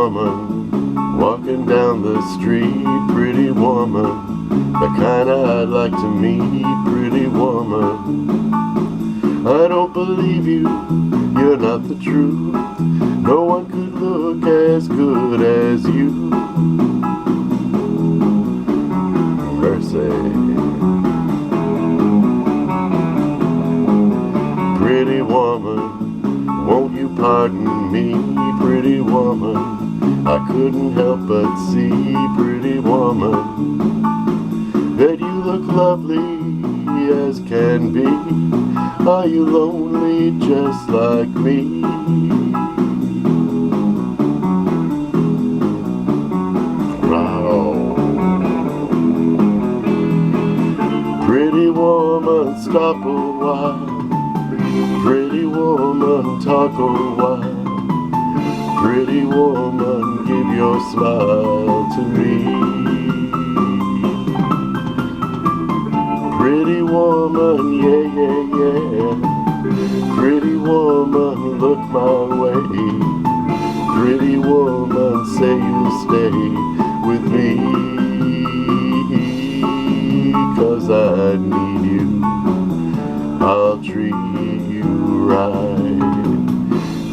woman, walking down the street. Pretty woman, the kind I'd like to meet. Pretty woman, I don't believe you, you're not the truth. No one could look as good as you. Mercy. Pretty woman, won't you pardon me? Pretty woman, I couldn't help but see. Pretty woman, that you look lovely as can be. Are you lonely just like me? Wow. Pretty woman, stop a while. Pretty woman, talk a while. Pretty woman, give your smile to me. Pretty woman, yeah, yeah, yeah. Pretty woman, look my way. Pretty woman, say you'll stay with me. 'Cause I need you, I'll treat you right.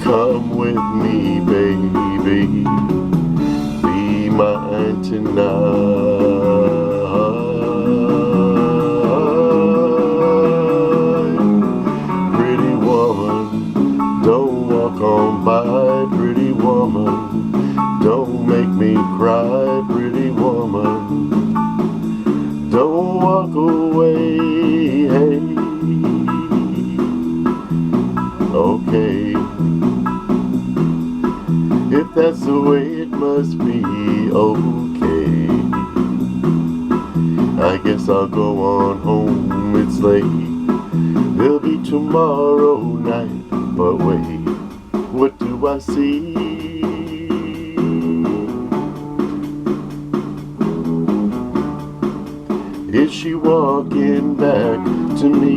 Come with me, baby, be mine tonight. Pretty woman, don't walk on by. Pretty woman, don't make me cry. Pretty woman, don't walk away. Hey, okay, if that's the way it must be, okay. I guess I'll go on home, it's late. It'll be tomorrow night, but wait, what do I see? Is she walking back to me?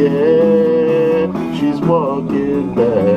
Yeah, she's walking back